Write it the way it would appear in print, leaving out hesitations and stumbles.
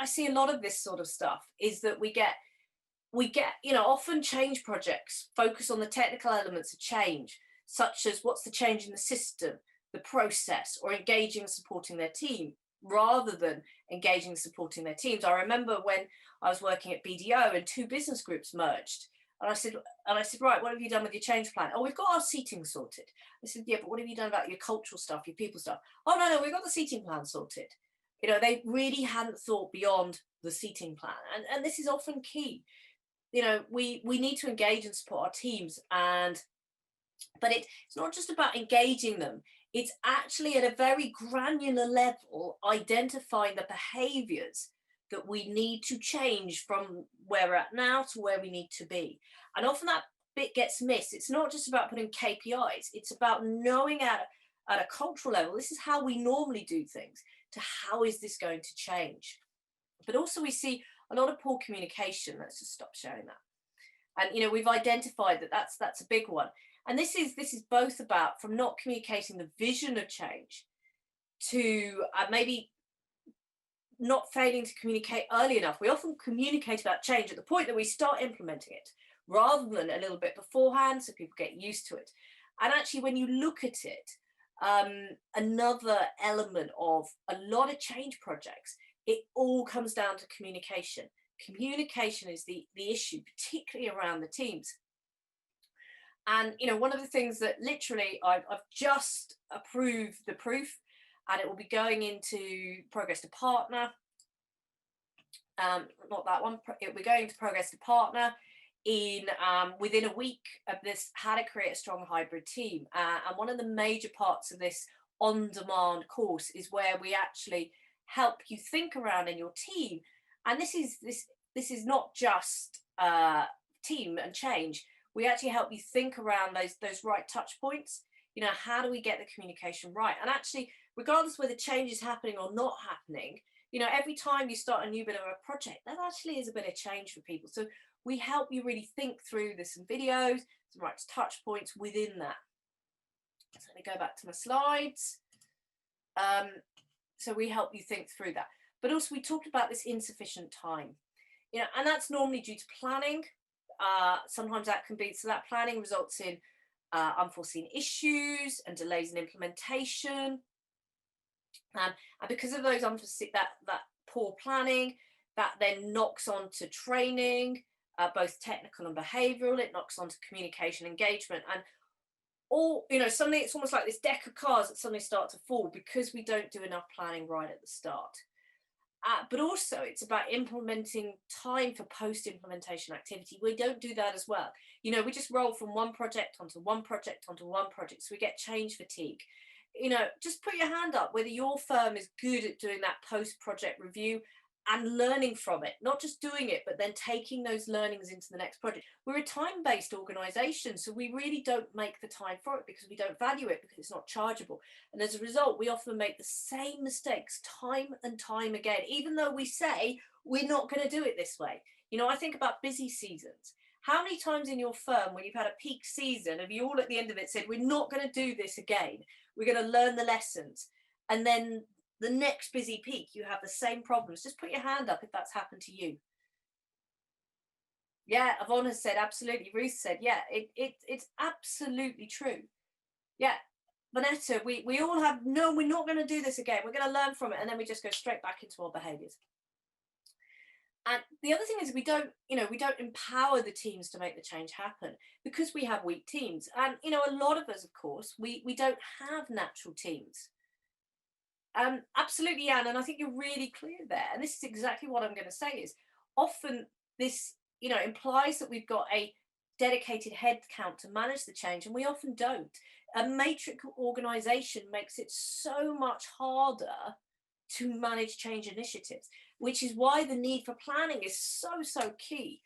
I see a lot of this sort of stuff is that we get, often change projects focus on the technical elements of change, such as what's the change in the system, the process, or engaging and supporting their team, rather than engaging and supporting their teams. I remember when I was working at BDO and two business groups merged. And I said, right, what have you done with your change plan? Oh, we've got our seating sorted. I said, yeah, but what have you done about your cultural stuff, your people stuff? Oh, no, we've got the seating plan sorted. They really hadn't thought beyond the seating plan. And this is often key. We need to engage and support our teams, but it's not just about engaging them. It's actually at a very granular level identifying the behaviors that we need to change from where we're at now to where we need to be. And often that bit gets missed. It's not just about putting KPIs, it's about knowing at a cultural level, this is how we normally do things, to how is this going to change. But also we see a lot of poor communication. Let's just stop sharing that. And we've identified that that's a big one. And this is both about from not communicating the vision of change to maybe not failing to communicate early enough. We often communicate about change at the point that we start implementing it, rather than a little bit beforehand, so people get used to it. And actually, when you look at it, another element of a lot of change projects, it all comes down to communication. Communication is the issue, particularly around the teams. And one of the things that literally I've just approved the proof, and it will be going into progress to partner. Not that one. It will be going to progress to partner in within a week of this, how to create a strong hybrid team. And one of the major parts of this on-demand course is where we actually help you think around in your team. And this is not just team and change. We actually help you think around those right touch points. How do we get the communication right? And actually, regardless whether change is happening or not happening, every time you start a new bit of a project, that actually is a bit of change for people. So we help you really think through. There's some videos, some right touch points within that. So let me go back to my slides. So we help you think through that. But also we talked about this insufficient time, and that's normally due to planning. Sometimes that can be, so that planning results in unforeseen issues and delays in implementation. And because of those unforeseen, that poor planning, that then knocks on to training, both technical and behavioral. It knocks on to communication, engagement, and all, suddenly it's almost like this deck of cards that suddenly start to fall because we don't do enough planning right at the start. But also it's about implementing time for post-implementation activity. We don't do that as well. We just roll from one project onto one project onto one project. So we get change fatigue. Just put your hand up whether your firm is good at doing that post-project review and learning from it, not just doing it, but then taking those learnings into the next project. We're a time-based organization, so we really don't make the time for it because we don't value it, because it's not chargeable. And as a result, we often make the same mistakes time and time again, even though we say we're not going to do it this way. I think about busy seasons. How many times in your firm, when you've had a peak season, have you all at the end of it said, we're not going to do this again, we're going to learn the lessons, and then the next busy peak, you have the same problems? Just put your hand up if that's happened to you. Yeah, Yvonne has said absolutely. Ruth said, yeah, it's absolutely true. Yeah, Vanessa, we all have, no, we're not going to do this again. We're going to learn from it. And then we just go straight back into our behaviors. And the other thing is we don't empower the teams to make the change happen because we have weak teams. And, a lot of us, of course, we don't have natural teams. Absolutely, Anne, and I think you're really clear there. And this is exactly what I'm going to say is often this, implies that we've got a dedicated head count to manage the change, and we often don't. A matrix organization makes it so much harder to manage change initiatives, which is why the need for planning is so key.